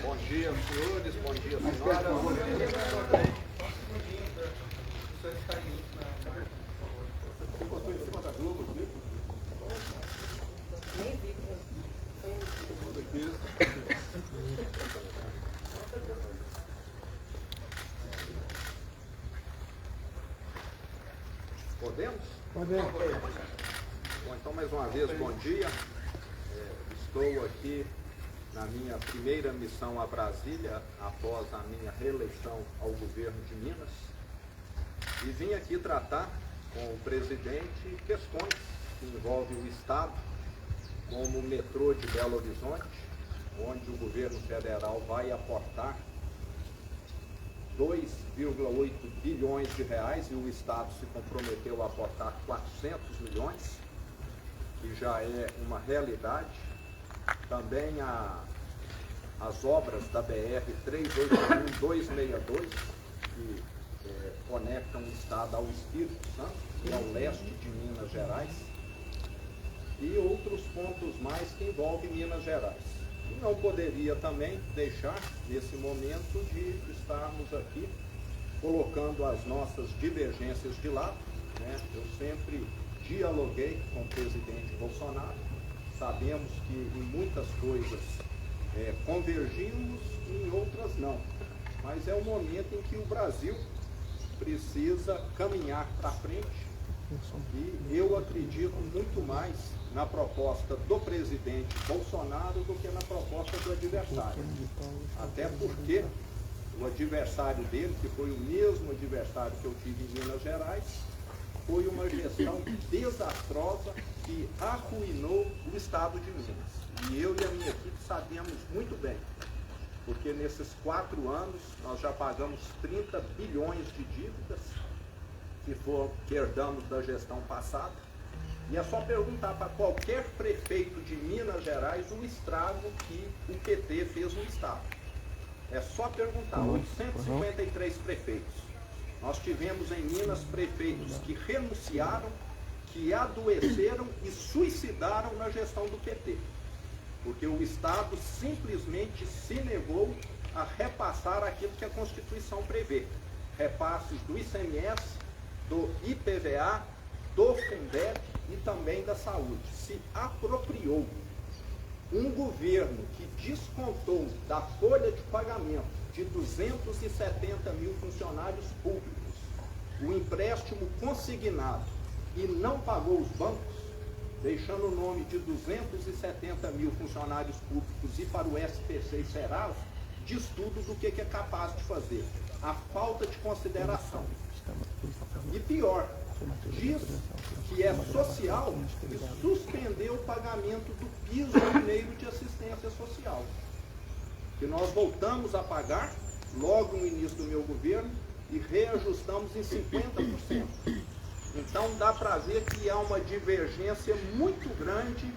Bom dia, senhores. Bom dia, senhora. Bom dia. Podemos? Podemos. Bom, então mais uma vez, bom dia. Estou aqui na minha primeira missão a Brasília, após a minha reeleição ao governo de Minas, e vim aqui tratar com o presidente questões que envolvem o Estado, como o metrô de Belo Horizonte, onde o governo federal vai aportar 2,8 bilhões de reais e o Estado se comprometeu a aportar 400 milhões, que já é uma realidade. Também as obras da BR-381-262, que conectam o Estado ao Espírito Santo e ao leste de Minas Gerais, e outros pontos mais que envolvem Minas Gerais. E não poderia também deixar, nesse momento, de estarmos aqui colocando as nossas divergências de lado, né? Eu sempre dialoguei com o presidente Bolsonaro, sabemos que em muitas coisas convergimos e em outras não, mas é o momento em que o Brasil precisa caminhar para frente, e eu acredito muito mais na proposta do presidente Bolsonaro do que na proposta do adversário. Até porque o adversário dele, que foi o mesmo adversário que eu tive em Minas Gerais, foi uma gestão desastrosa que arruinou o estado de Minas. E eu e a minha equipe sabemos muito bem, porque nesses 4 anos nós já pagamos 30 bilhões de dívidas que herdamos da gestão passada. E é só perguntar para qualquer prefeito de Minas Gerais o estrago que o PT fez no estado. É só perguntar, 853 prefeitos. Nós tivemos em Minas prefeitos que renunciaram, que adoeceram e suicidaram na gestão do PT. Porque o Estado simplesmente se negou a repassar aquilo que a Constituição prevê. Repasses do ICMS, do IPVA, do Fundeb e também da saúde. Se apropriou. Um governo que descontou da folha de pagamento de 270 mil funcionários públicos o empréstimo consignado e não pagou os bancos, deixando o nome de 270 mil funcionários públicos e para o SPC e Serasa, diz tudo do que é capaz de fazer. A falta de consideração. E pior, diz que é social e suspendeu o pagamento do piso mineiro de assistência social, que nós voltamos a pagar logo no início do meu governo e reajustamos em 50%. Então dá para ver que há uma divergência muito grande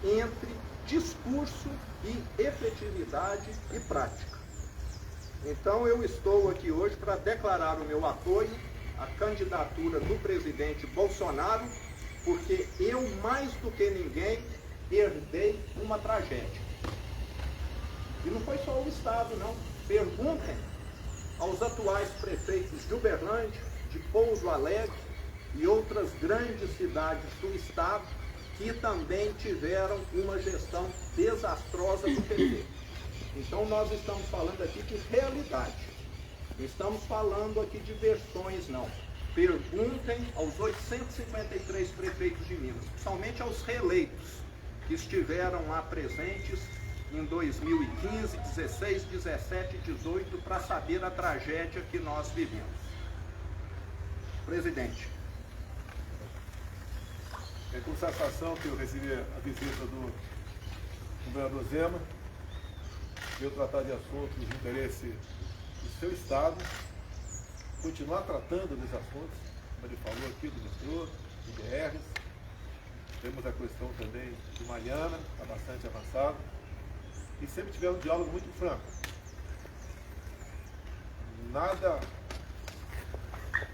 entre discurso e efetividade e prática. Então eu estou aqui hoje para declarar o meu apoio à candidatura do presidente Bolsonaro, porque eu, mais do que ninguém, herdei uma tragédia. E não foi só o Estado, não. Perguntem aos atuais prefeitos de Uberlândia, de Pouso Alegre e outras grandes cidades do Estado que também tiveram uma gestão desastrosa do PT. Então nós estamos falando aqui de realidade. Não estamos falando aqui de versões, não. Perguntem aos 853 prefeitos de Minas, principalmente aos reeleitos, que estiveram lá presentes em 2015, 16, 17 e 18, para saber a tragédia que nós vivemos. Presidente. É com satisfação que eu recebi a visita do governador Zema. Veio tratar de assuntos de interesse do seu estado, continuar tratando desses assuntos, como ele falou aqui, do metrô, do BRs. Temos a questão também de Mariana, está bastante avançado. E sempre tivemos um diálogo muito franco. Nada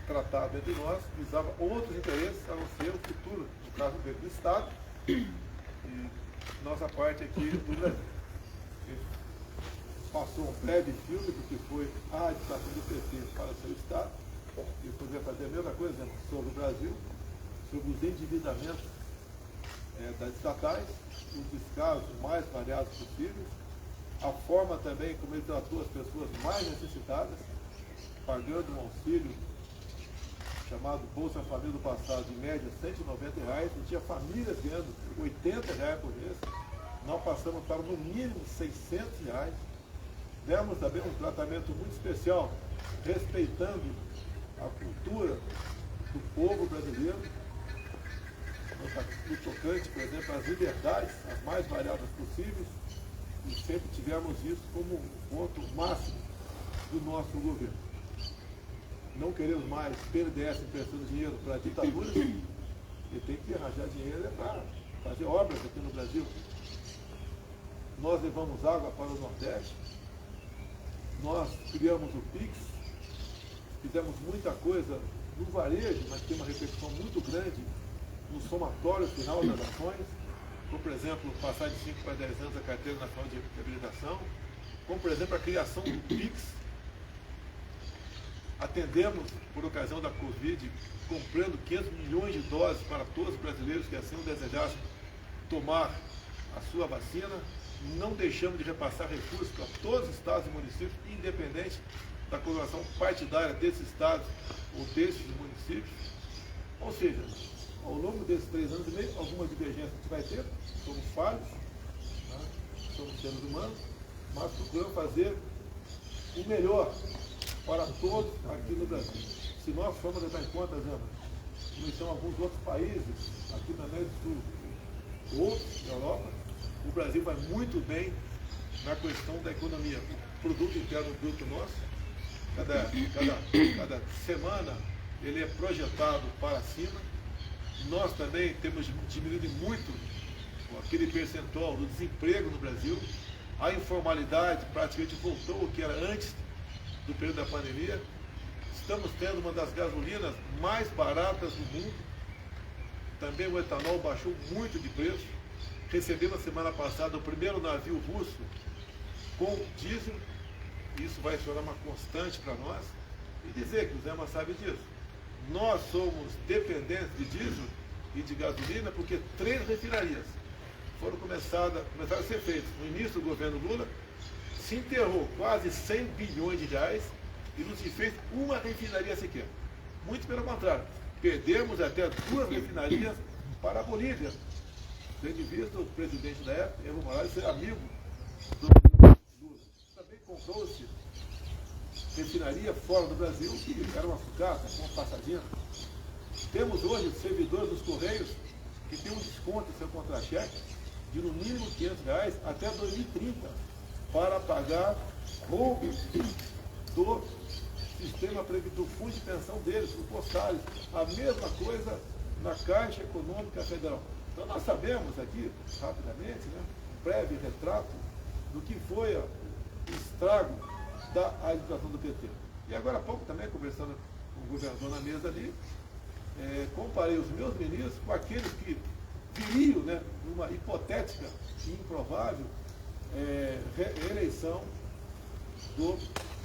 tratado entre nós visava outros interesses, a não ser o futuro, no caso do Estado, e nossa parte aqui do Brasil. Passou um breve filme do que foi a administração do PT para o seu Estado, e poderia fazer a mesma coisa, né, sobre o Brasil, sobre os endividamentos das estatais, os descasos mais variados possíveis, a forma também como ele tratou as pessoas mais necessitadas, pagando um auxílio chamado Bolsa Família do passado, de média R$190, e tinha famílias ganhando R$80 por mês. Nós passamos para no mínimo R$600. Demos também um tratamento muito especial, respeitando a cultura do povo brasileiro, no tocante, por exemplo, às liberdades, as mais variadas possíveis, e sempre tivemos isso como um ponto máximo do nosso governo. Não queremos mais PNDES emprestando dinheiro para ditaduras, e tem que arranjar dinheiro para fazer obras aqui no Brasil. Nós levamos água para o Nordeste, nós criamos o PIX, fizemos muita coisa no varejo, mas tem uma repercussão muito grande no somatório final das ações, como, por exemplo, passar de 5 para 10 anos a Carteira Nacional de Habilitação, como, por exemplo, a criação do PIX. Atendemos, por ocasião da Covid, comprando 500 milhões de doses para todos os brasileiros que assim o desejassem tomar a sua vacina. Não deixamos de repassar recursos para todos os estados e municípios, independente da coloração partidária desses estados ou desses municípios. Ou seja, ao longo desses 3 anos e meio, algumas divergências a gente vai ter, somos falhos, né? Somos seres humanos, mas procuramos fazer o melhor para todos aqui no Brasil. Se nós formos levar em conta, Zema, como estão alguns outros países, aqui na América do Sul, outros na Europa, o Brasil vai muito bem na questão da economia. O produto interno bruto nosso, cada semana, ele é projetado para cima. Nós também temos diminuído muito aquele percentual do desemprego no Brasil. A informalidade praticamente voltou ao que era antes do período da pandemia. Estamos tendo uma das gasolinas mais baratas do mundo. Também o etanol baixou muito de preço. Recebemos na semana passada o primeiro navio russo com diesel. Isso vai se tornar uma constante para nós. E dizer que o Zema sabe disso. Nós somos dependentes de diesel e de gasolina porque 3 refinarias começaram a ser feitas. No início do governo Lula, se enterrou quase 100 bilhões de reais e não se fez uma refinaria sequer. Muito pelo contrário, perdemos até 2 refinarias para a Bolívia. Tendo visto o presidente da época, Evo Morales, ser amigo do Lula. Também comprou-se refinaria fora do Brasil, que era uma sucata, uma passadinha. Temos hoje servidores dos Correios que têm um desconto em seu contra-cheque de no mínimo R$500 até 2030 para pagar roubo do sistema do fundo de pensão deles, do Postales. A mesma coisa na Caixa Econômica Federal. Então nós sabemos aqui, rapidamente, né, um breve retrato do que foi o estrago da administração do PT. E agora há pouco também, conversando com o governador na mesa ali, comparei os meus ministros com aqueles que viriam, né, numa hipotética e improvável reeleição do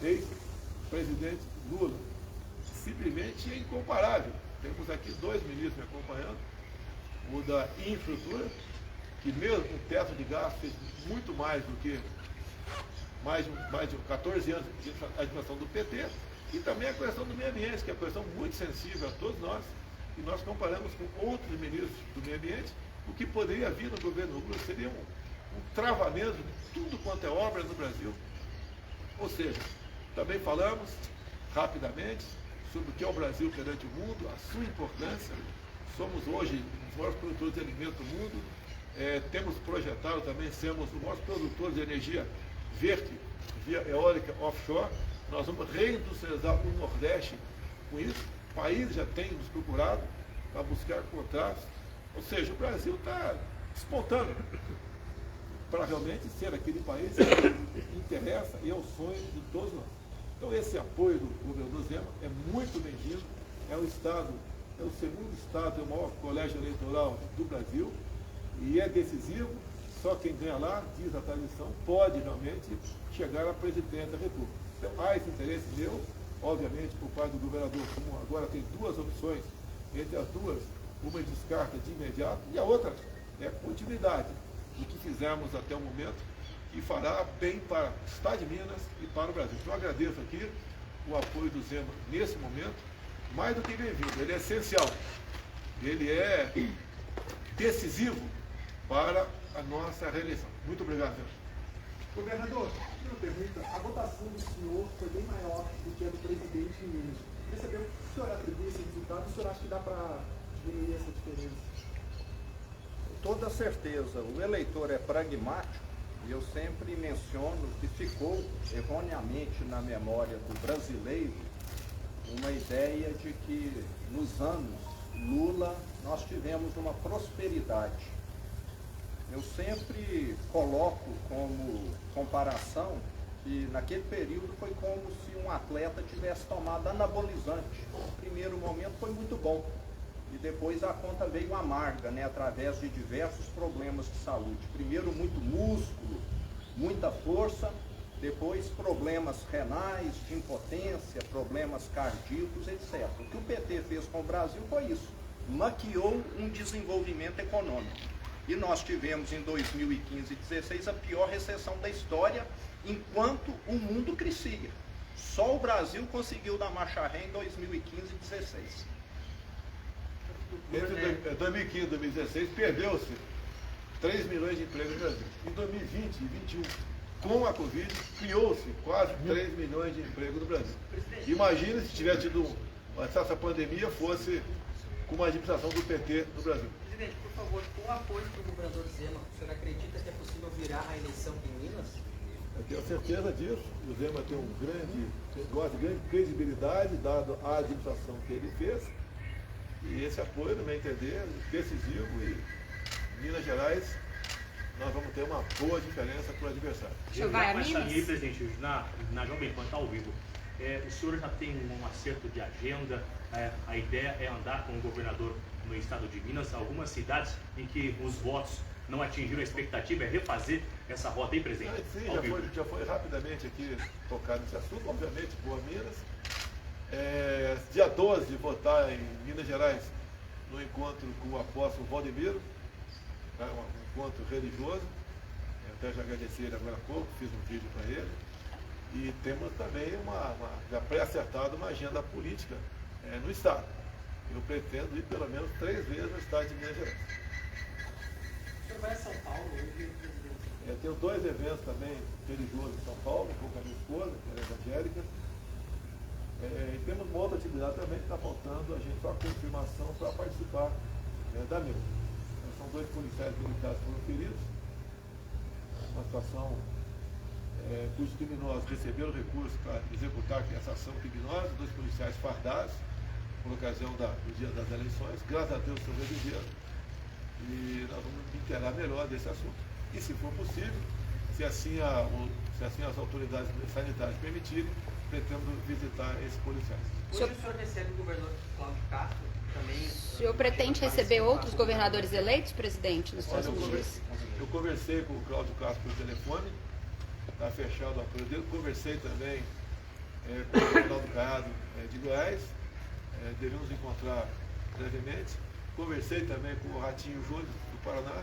ex-presidente Lula. Simplesmente é incomparável. Temos aqui 2 ministros me acompanhando, o da infraestrutura, que mesmo com teto de gasto fez muito mais do que mais de 14 anos de administração do PT, e também a questão do meio ambiente, que é uma questão muito sensível a todos nós, e nós comparamos com outros ministros do meio ambiente. O que poderia vir no governo Lula seria um travamento de tudo quanto é obra no Brasil. Ou seja, também falamos rapidamente sobre o que é o Brasil perante o mundo, a sua importância. Somos hoje os maiores produtores de alimentos do mundo. Temos projetado também sermos os maiores produtores de energia verde, via eólica offshore. Nós vamos reindustrializar o Nordeste com isso. O país já tem nos procurado para buscar contratos. Ou seja, o Brasil está despontando para realmente ser aquele país que interessa e é o sonho de todos nós. Então esse apoio do governador Zema é muito bem-vindo. é um estado, é o segundo estado, é o maior colégio eleitoral do Brasil, e é decisivo. Só quem ganha lá, diz a tradição, pode realmente chegar à presidência da República. Então há esse interesse meu, obviamente, por parte do governador, como agora tem duas opções, entre as duas, uma descarta de imediato e a outra é continuidade do que fizemos até o momento e fará bem para o Estado de Minas e para o Brasil. Então eu agradeço aqui o apoio do Zema nesse momento, mais do que bem-vindo, ele é essencial, ele é decisivo para a nossa reeleição. Muito obrigado, Zema. Governador, uma pergunta. A votação do senhor foi bem maior do que a do presidente em Minas. Queria saber o que o senhor atribui esse resultado e o senhor acha que dá para diminuir essa diferença? Com toda certeza, o eleitor é pragmático e eu sempre menciono que ficou erroneamente na memória do brasileiro uma ideia de que nos anos Lula nós tivemos uma prosperidade. Eu sempre coloco como comparação que naquele período foi como se um atleta tivesse tomado anabolizante. No primeiro momento foi muito bom e depois a conta veio amarga, né, através de diversos problemas de saúde. Primeiro muito músculo, muita força, depois problemas renais, de impotência, problemas cardíacos, etc. O que o PT fez com o Brasil foi isso, maquiou um desenvolvimento econômico. E nós tivemos em 2015 e 2016 a pior recessão da história, enquanto o mundo crescia. Só o Brasil conseguiu dar marcha ré em 2015 e 2016. Entre 2015 e 2016 perdeu-se 3 milhões de empregos no Brasil. Em 2020 e 2021, com a Covid, criou-se quase 3 milhões de empregos no Brasil. Imagine se tivesse tido essa pandemia fosse com uma administração do PT no Brasil. Presidente, por favor, com o apoio do governador Zema, o senhor acredita que é possível virar a eleição em Minas? Eu tenho certeza disso. O Zema tem gosta de grande credibilidade, dado a administração que ele fez. E esse apoio, no meu entender, é decisivo. E em Minas Gerais, nós vamos ter uma boa diferença para o adversário. O senhor vai a Minas? Aí, presidente, na Jovem Pan, está ao vivo. O senhor já tem um acerto de agenda? A ideia é andar com o governador no estado de Minas, algumas cidades em que os votos não atingiram a expectativa, é refazer essa rota aí, presidente? Sim, já foi rapidamente aqui tocado nesse assunto, obviamente, Boa Minas. Dia 12, votar em Minas Gerais, no encontro com o apóstolo Valdemiro, um encontro religioso. Eu até já agradeci ele agora há pouco, fiz um vídeo para ele. E temos também já pré-acertado uma agenda política no Estado. Eu pretendo ir pelo menos 3 vezes no Estado de Minas Gerais. O senhor vai a São Paulo hoje, presidente? Tenho 2 eventos também religiosos em São Paulo, vou com a minha esposa, que ela é evangélica. E temos uma outra atividade também que está faltando, a gente só a confirmação para participar da mesma. São 2 policiais militares que foram feridos. Uma situação cujos criminosos receberam recurso para executar essa ação criminosa, 2 policiais fardados, por ocasião do dia das eleições. Graças a Deus sobreviveram. E nós vamos inteirar melhor desse assunto. E se for possível, se assim as autoridades sanitárias permitirem, pretendo visitar esses policiais. Hoje o senhor recebe o governador Cláudio Castro também. O senhor pretende receber outros governadores eleitos, presidente, nos próximos dias? Eu conversei com o Cláudio Castro por telefone, está fechado o apoio dele. Conversei também com o Ronaldo Caiado de Goiás, devemos encontrar brevemente. Conversei também com o Ratinho Júnior do Paraná.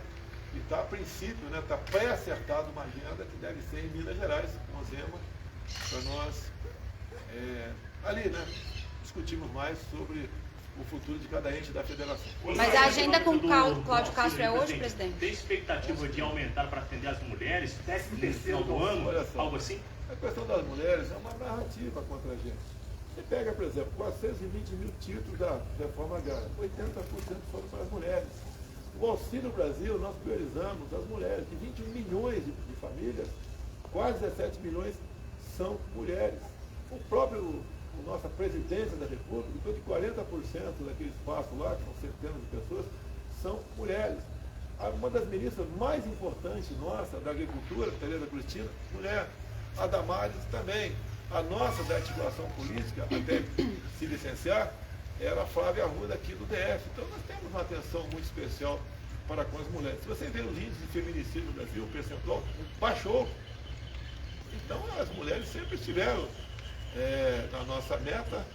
E está, a princípio, está pré-acertada uma agenda que deve ser em Minas Gerais, com o Zema, para nós discutirmos mais sobre o futuro de cada ente da federação. Mas a agenda com o Cláudio Castro é hoje, presidente? Tem expectativa de aumentar para atender as mulheres nesse final do ano, algo assim? A questão das mulheres é uma narrativa contra a gente. Você pega, por exemplo, 420 mil títulos da reforma agrária, 80% foram para as mulheres. O Auxílio Brasil, nós priorizamos as mulheres, de 21 milhões de famílias, quase 17 milhões são mulheres. A nossa presidência da República, então de 40% daquele espaço lá, que são centenas de pessoas, são mulheres. Uma das ministras mais importantes nossa, da Agricultura, Tereza Cristina, mulher. A Damares também. A nossa da articulação política, até se licenciar, era a Flávia Arruda aqui do DF. Então nós temos uma atenção muito especial para com as mulheres. Se você vê os índices de feminicídio no Brasil, o percentual baixou. Então as mulheres sempre estiveram na nossa meta.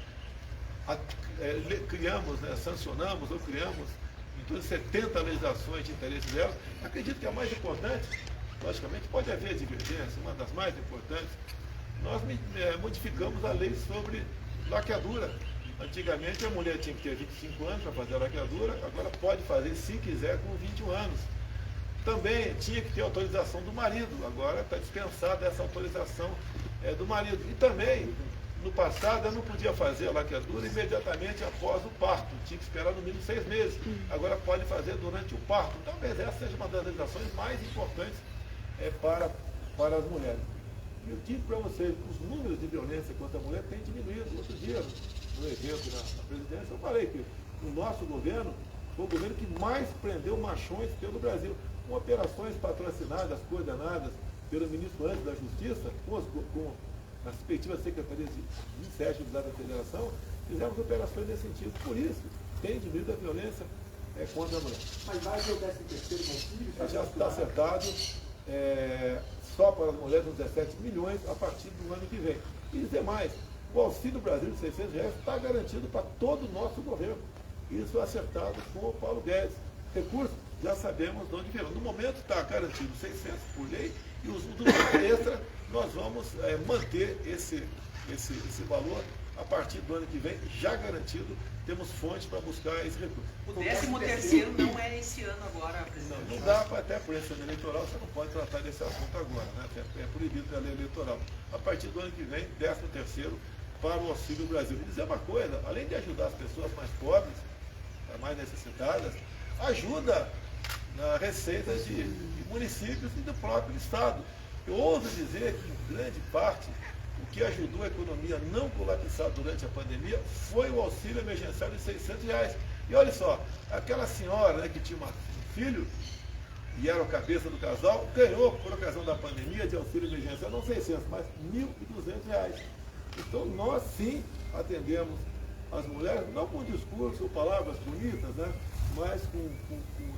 Criamos, né, sancionamos ou criamos em torno de 70 legislações de interesse delas. Acredito que a mais importante, logicamente pode haver divergência, uma das mais importantes, nós modificamos a lei sobre laqueadura. Antigamente a mulher tinha que ter 25 anos para fazer a laqueadura, agora pode fazer, se quiser, com 21 anos. Também tinha que ter autorização do marido, agora está dispensada essa autorização do marido. E também, no passado, eu não podia fazer a laqueadura imediatamente após o parto, tinha que esperar no mínimo 6 meses. Agora pode fazer durante o parto. Talvez essa seja uma das legislações mais importantes para as mulheres. Eu digo para vocês, os números de violência contra a mulher têm diminuído. Outro dia, no evento na presidência, eu falei que o nosso governo foi o governo que mais prendeu machões pelo Brasil, com operações patrocinadas, coordenadas pelo ministro antes da Justiça, com as respectivas secretarias de 27 unidades da Federação, fizemos operações nesse sentido. Por isso, tem diminuído a violência contra a mulher. Mas vai ver o 13º auxílio? Já está acertado só para as mulheres uns 17 milhões a partir do ano que vem. E dizer mais, o Auxílio Brasil de R$600 está garantido para todo o nosso governo. Isso é acertado com o Paulo Guedes. Recursos, já sabemos de onde virão. No momento está garantido 600 por lei e os do extra nós vamos manter esse valor a partir do ano que vem, já garantido, temos fontes para buscar esse recurso. O 13º não é esse ano agora, presidente? Não dá para, até por esse ano eleitoral, você não pode tratar desse assunto agora, né? É proibido pela lei eleitoral. A partir do ano que vem, 13º para o Auxílio Brasil. E dizer uma coisa, além de ajudar as pessoas mais pobres, mais necessitadas, ajuda na receita de municípios e do próprio Estado. Eu ouso dizer que, em grande parte, o que ajudou a economia a não colapsar durante a pandemia foi o auxílio emergencial de R$600. E olha só, aquela senhora, né, que tinha um filho e era a cabeça do casal, ganhou, por ocasião da pandemia, de auxílio emergencial, não 600, mas R$1.200. Então nós sim atendemos as mulheres, não com discurso ou palavras bonitas, né, mas com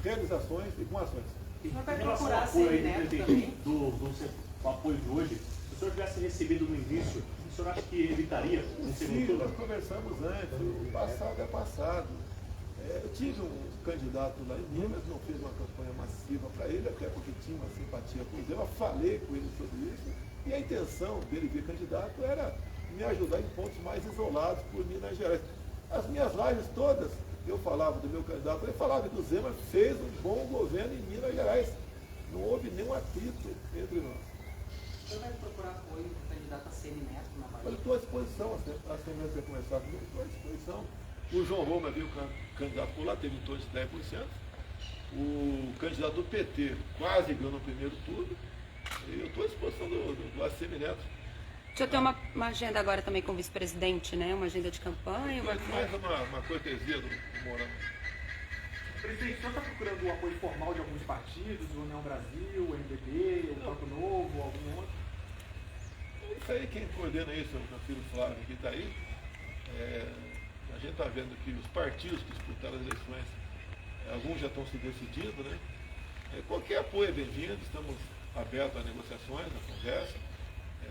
realizações e com ações. O senhor vai Em relação ao procurar apoio aí, Semineto presidente, também? do apoio de hoje, se o senhor tivesse recebido no início, o senhor acha que evitaria um Sim, segundo nós turno? conversamos antes, o passado é passado. Eu tive um candidato lá em Minas, não fiz uma campanha massiva para ele, até porque tinha uma simpatia por ele, eu falei com ele sobre isso, e a intenção dele vir candidato era me ajudar em pontos mais isolados por Minas Gerais. As minhas lives todas, eu falava do meu candidato, ele falava que o Zema fez um bom governo em Minas Gerais. Não houve nenhum atrito entre nós. O senhor vai procurar apoio do candidato a Semineto na Mas eu Bahia? estou à disposição, a Assembleia vai começar comigo, estou à disposição. O João Roma veio candidato por lá, teve em torno de 10%. O candidato do PT quase ganhou no primeiro turno. E eu estou à disposição do ACM Neto. O senhor tem uma agenda agora também com o vice-presidente, né? Uma agenda de campanha? Mais uma cortesia do Mourão. Presidente, o senhor está procurando o apoio formal de alguns partidos, o União Brasil, o MDB, o Campo Novo, algum outro? Isso aí, quem coordena isso é o meu filho Flávio, que está aí. A gente está vendo que os partidos que disputaram as eleições, alguns já estão se decidindo, né? Qualquer apoio é bem-vindo, estamos abertos a negociações, a conversa,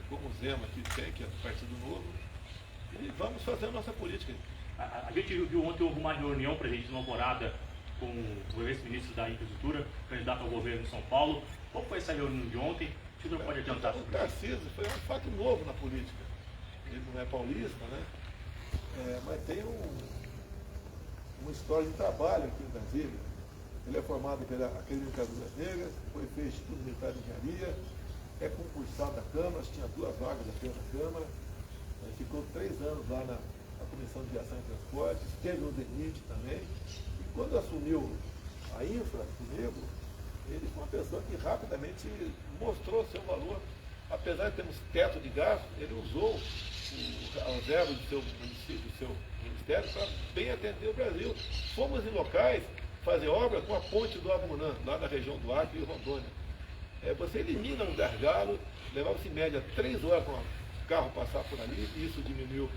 como o Zema que tem, que é do Partido Novo, e vamos fazer a nossa política. A gente viu ontem houve uma reunião, presidente, numa morada com o ex-ministro da Infraestrutura, candidato ao governo de São Paulo. Qual foi essa reunião de ontem? O senhor pode adiantar O sobre isso? Tarcísio foi um fato novo na política. Ele não é paulista, né? Mas tem uma história de trabalho aqui em Brasília. Ele é formado pela Academia das Negras, foi fez Instituto Militar de Engenharia, é concursado da Câmara, tinha 2 vagas apenas na Câmara, ficou 3 anos lá na Comissão de Viação e Transportes, esteve no DENIT também, e quando assumiu a infra comigo, ele foi uma pessoa que rapidamente mostrou seu valor. Apesar de termos teto de gasto, ele usou as verbas do seu município, do seu ministério, para bem atender o Brasil. Fomos em locais fazer obra com a ponte do Abunã, lá na região do Acre e Rondônia. Você elimina um gargalo, levava-se em média 3 horas carro passar por ali, isso diminuiu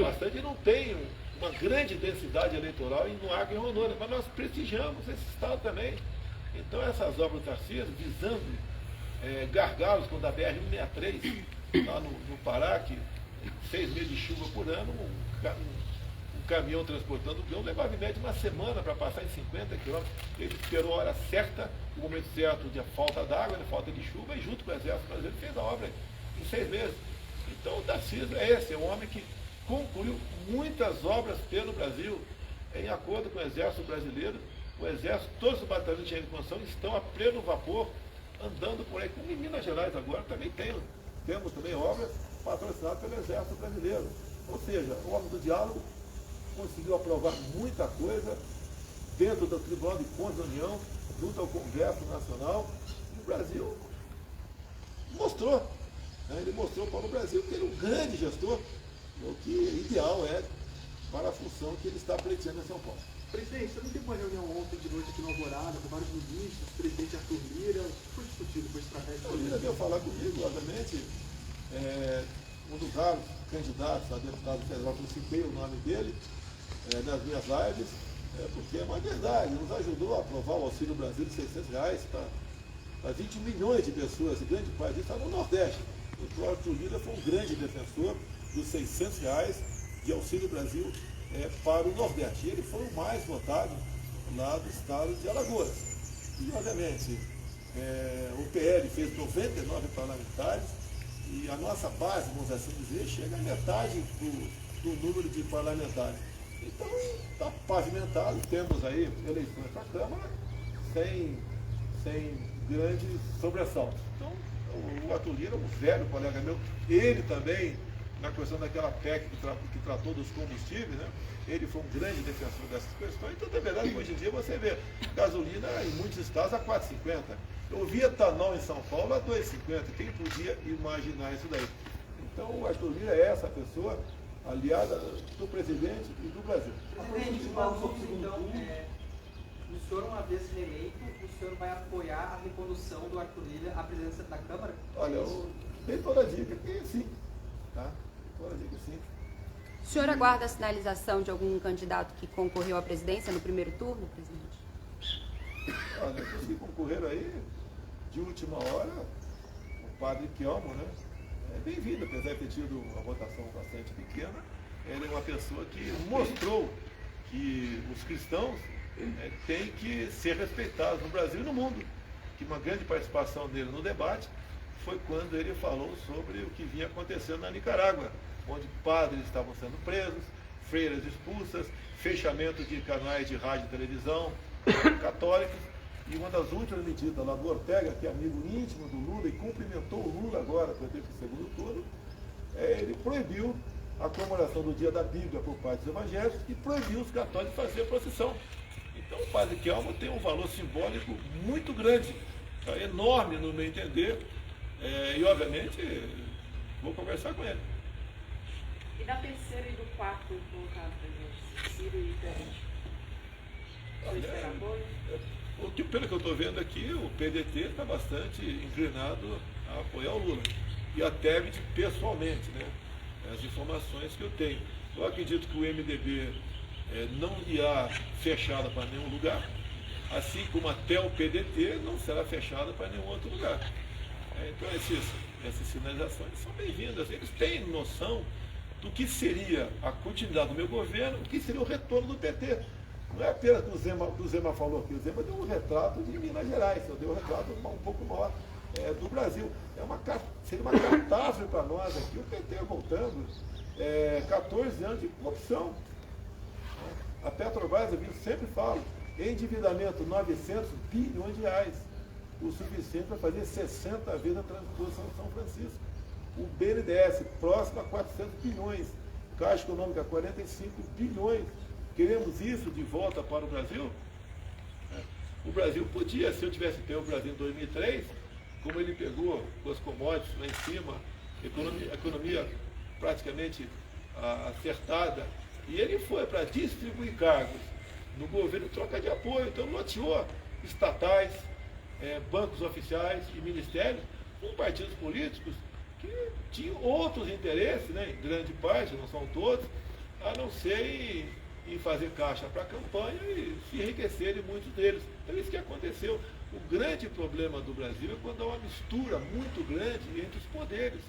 bastante, e não tem uma grande densidade eleitoral no Acre e em Rondônia, mas nós prestigiamos esse estado também. Então essas obras do Tarcísio, visando gargalos, quando a BR-163, lá no Pará, que 6 meses de chuva por ano, um caminhão transportando o grão levava em média uma semana para passar em 50 quilômetros. Ele esperou a hora certa, o momento certo de falta d'água, de falta de chuva, e junto com o Exército Brasileiro fez a obra em 6 meses. Então o Tarcísio é um homem que concluiu muitas obras pelo Brasil, em acordo com o Exército Brasileiro. O Exército, todos os batalhões de engenharia de construção estão a pleno vapor, andando por aí. Como em Minas Gerais agora também temos também obras patrocinadas pelo Exército Brasileiro. Ou seja, o homem do diálogo conseguiu aprovar muita coisa dentro do Tribunal de Contas da União, junto ao Congresso Nacional. E o Brasil mostrou, né? Ele mostrou para o Brasil que ele é um grande gestor, o que ideal é para a função que ele está pleiteando em São Paulo. Presidente, você não teve uma reunião ontem de noite aqui no Alvorada, com vários ministros, o presidente Arthur Lira, o que foi discutido com estratégia? O Lira veio falar comigo, obviamente, um dos raros candidatos a deputado federal, que eu citei o nome dele nas minhas lives, porque é uma verdade, nos ajudou a aprovar o Auxílio Brasil de R$600 para 20 milhões de pessoas, e grande parte disso está no Nordeste. O Arthur Lira foi um grande defensor dos R$600 de Auxílio Brasil para o Nordeste. Ele foi o mais votado lá do estado de Alagoas. E, obviamente, o PL fez 99 parlamentares e a nossa base, vamos assim dizer, chega a metade do número de parlamentares. Então, está pavimentado, temos aí eleições para a Câmara sem grandes sobressaltos. Então, o Arthur Lira, um velho colega meu, ele também, na questão daquela PEC que tratou dos combustíveis, né? Ele foi um grande defensor dessas questões. Então, é verdade que hoje em dia você vê gasolina em muitos estados a R$ 4,50. Eu vi etanol em São Paulo a R$ 2,50. Quem podia imaginar isso daí? Então, o Arthur Lira é essa pessoa aliada do presidente e do Brasil. Presidente, então, o senhor, uma vez reeleito, o senhor vai apoiar a recondução do Arthur Lira à presidência da Câmara? Olha, eu dei toda a dica que sim. Tá? Toda a dica sim. O senhor aguarda a sinalização de algum candidato que concorreu à presidência no primeiro turno, presidente? Olha, os que concorreram aí, de última hora, o padre Kelmo, né? É bem-vindo, apesar de ter tido uma votação bastante pequena. Ele é uma pessoa que mostrou que os cristãos têm que ser respeitados no Brasil e no mundo. Que uma grande participação dele no debate foi quando ele falou sobre o que vinha acontecendo na Nicarágua, onde padres estavam sendo presos, freiras expulsas, fechamento de canais de rádio e televisão católicos. E uma das últimas medidas lá do Ortega, que é amigo íntimo do Lula e cumprimentou o Lula agora para ter o segundo turno, ele proibiu a comemoração do Dia da Bíblia por parte dos evangélicos e proibiu os católicos de fazer a procissão. Então o padre Kelmo tem um valor simbólico muito grande, tá? Enorme no meu entender, e obviamente vou conversar com ele. E da terceira e do quarto colocado, presidente, Ciro e Tércio? Terceiro apoio? Pelo que eu estou vendo aqui, o PDT está bastante inclinado a apoiar o Lula. E a Tebet pessoalmente, né? As informações que eu tenho. Eu acredito que o MDB não irá fechada para nenhum lugar, assim como até o PDT não será fechada para nenhum outro lugar. Então essas sinalizações são bem-vindas. Eles têm noção do que seria a continuidade do meu governo, o que seria o retorno do PT. Não é apenas o que o Zema falou aqui. O Zema deu um retrato de Minas Gerais, eu dei um retrato um pouco maior do Brasil. Seria uma catástrofe para nós aqui, o PT voltando, 14 anos de corrupção. A Petrobras, eu sempre falo, endividamento 900 bilhões de reais, o suficiente para fazer 60 vezes a transposição de São Francisco. O BNDES, próximo a 400 bilhões, Caixa Econômica, 45 bilhões. Queremos isso de volta para o Brasil? O Brasil podia, se eu tivesse pego o Brasil em 2003, como ele pegou com as commodities lá em cima, economia praticamente acertada, e ele foi para distribuir cargos no governo troca de apoio, então loteou estatais, bancos oficiais e ministérios com partidos políticos que tinham outros interesses, né, em grande parte, não são todos, a não ser em fazer caixa para a campanha e se enriquecerem muitos deles. Então isso que aconteceu. O grande problema do Brasil é quando há uma mistura muito grande entre os poderes.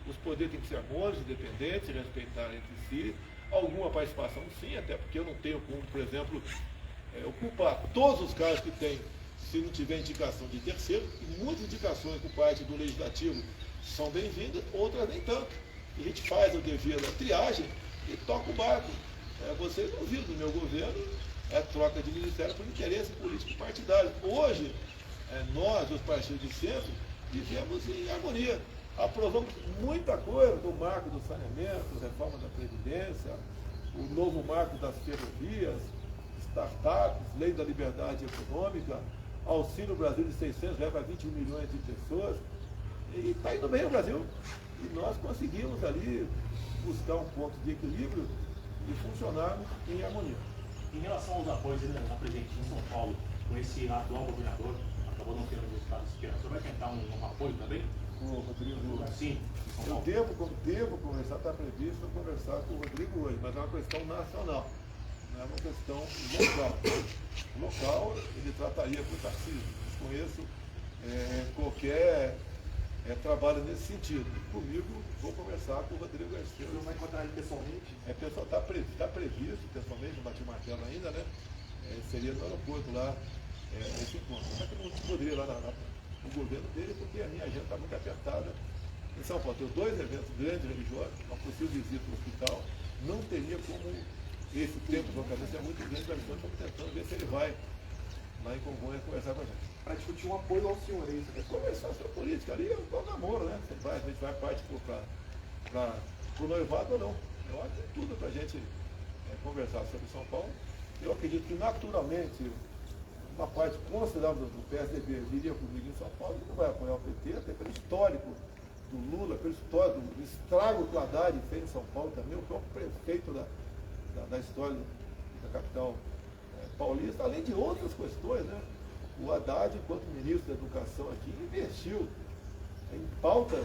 Os poderes têm que ser harmônicos, independentes, se respeitar entre si. Alguma participação sim, até porque eu não tenho como, por exemplo, ocupar todos os cargos que tem se não tiver indicação de terceiro, e muitas indicações por parte do Legislativo são bem-vindas, outras nem tanto. A gente faz o dever da triagem e toca o barco. Vocês não viram no meu governo troca de ministério por interesse político partidário. Hoje, nós, os partidos de centro, vivemos em harmonia. Aprovamos muita coisa do marco do saneamento, reforma da Previdência, o novo marco das ferrovias, startups, lei da liberdade econômica, Auxílio Brasil de R$600 para 21 milhões de pessoas. E está indo bem o Brasil. E nós conseguimos ali buscar um ponto de equilíbrio e funcionarmos em harmonia. Em relação aos apoios apresentados em São Paulo, com esse atual governador, acabou não tendo resultado esperado. O senhor vai tentar um apoio também? O Rodrigo, sim, eu devo conversar, está previsto conversar com o Rodrigo hoje, mas é uma questão nacional, não é uma questão local. Local, ele trataria com o Tarcísio. Desconheço qualquer trabalho nesse sentido. Comigo, vou conversar com o Rodrigo Garcia. Você não vai encontrar ele pessoalmente? Pessoal, está previsto pessoalmente, não bati o martelo ainda, né? Seria no aeroporto lá esse encontro. Só que eu não poderia ir lá no governo dele, porque a minha agenda está muito apertada. Em São Paulo, tenho 2 eventos grandes religiosos, uma possível visita ao hospital. Não teria como esse tempo de localização é muito grande, mas estamos tentando ver se ele vai lá em Congonhas conversar com a gente. Para discutir um apoio ao senhor, é isso? Conversar sobre política ali, é um namoro, né? A gente vai parte para o noivado ou não. Eu acho que é tudo para a gente conversar sobre São Paulo. Eu acredito que naturalmente uma parte considerável do PSDB viria comigo em São Paulo e não vai apoiar o PT, até pelo histórico do Lula, pelo histórico do estrago que o Haddad fez em São Paulo também, o próprio prefeito da história da capital paulista, além de outras questões, né? O Haddad, enquanto ministro da Educação aqui, investiu em pautas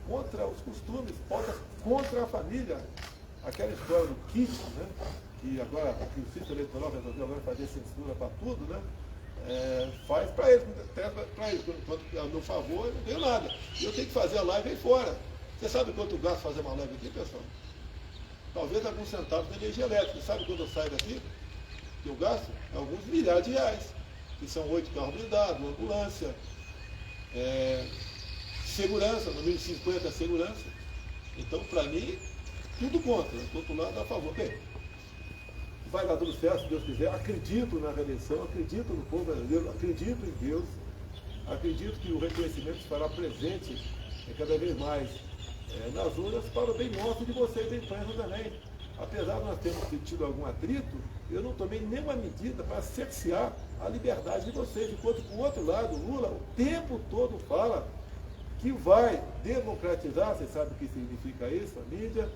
contra os costumes, pautas contra a família. Aquela história do kit, né? Que agora o Justiça Eleitoral resolveu agora fazer censura para tudo, né? Faz para ele, enquanto a meu favor, eu não ganho nada. Eu tenho que fazer a live aí fora. Você sabe quanto gasto fazer uma live aqui, pessoal? Talvez alguns centavos de energia elétrica. Sabe quando eu saio daqui? Que eu gasto? Alguns milhares de reais. Que são 8 carros blindados, uma ambulância, segurança, no 1050 segurança. Então, para mim, tudo contra. Do outro lado, a favor. Bem, vai dar tudo certo, se Deus quiser. Acredito na reeleição, acredito no povo brasileiro, acredito em Deus, acredito que o reconhecimento se fará presente cada vez mais nas urnas para o bem nosso e de vocês da imprensa também. Apesar de nós termos tido algum atrito, eu não tomei nenhuma medida para cercear a liberdade de vocês. Enquanto, por outro lado, Lula o tempo todo fala que vai democratizar, vocês sabem o que significa isso, a mídia,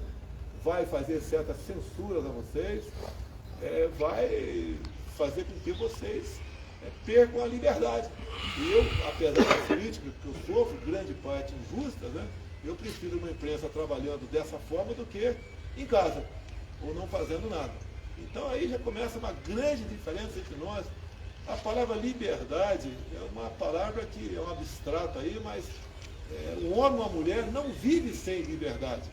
vai fazer certas censuras a vocês, vai fazer com que vocês percam a liberdade. E eu, apesar das críticas que eu sofro, grande parte injusta, né, eu prefiro uma imprensa trabalhando dessa forma do que em casa, ou não fazendo nada. Então aí já começa uma grande diferença entre nós. A palavra liberdade é uma palavra que é um abstrato aí, mas um homem ou uma mulher não vive sem liberdade.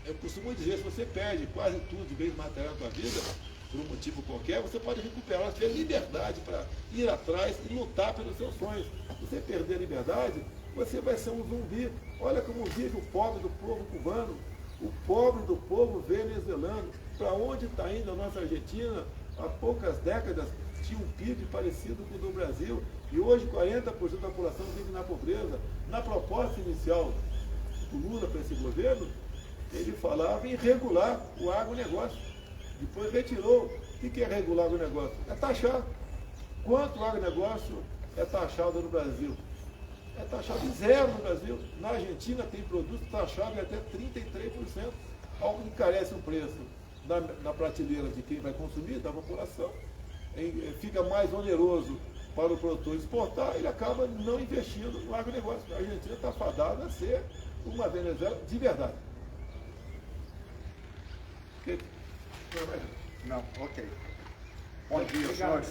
Eu costumo dizer, se você perde quase tudo de bens materiais na sua vida, por um motivo qualquer, você pode recuperar, você tem liberdade para ir atrás e lutar pelos seus sonhos. Se você perder a liberdade, você vai ser um zumbi. Olha como vive o pobre do povo cubano, o pobre do povo venezuelano. Para onde está indo a nossa Argentina? Há poucas décadas tinha um PIB parecido com o do Brasil e hoje 40% da população vive na pobreza. Na proposta inicial do Lula para esse governo, ele falava em regular o agronegócio. Depois retirou. O que é regular o agronegócio? É taxar. Quanto o agronegócio é taxado no Brasil? É taxado em 0 no Brasil. Na Argentina tem produtos taxados em até 33%. Algo que encarece o preço na prateleira de quem vai consumir, da população. Fica mais oneroso para o produtor exportar, ele acaba não investindo no agronegócio. A Argentina está fadada a ser uma Venezuela de verdade. Não, ok. Bom dia, senhores.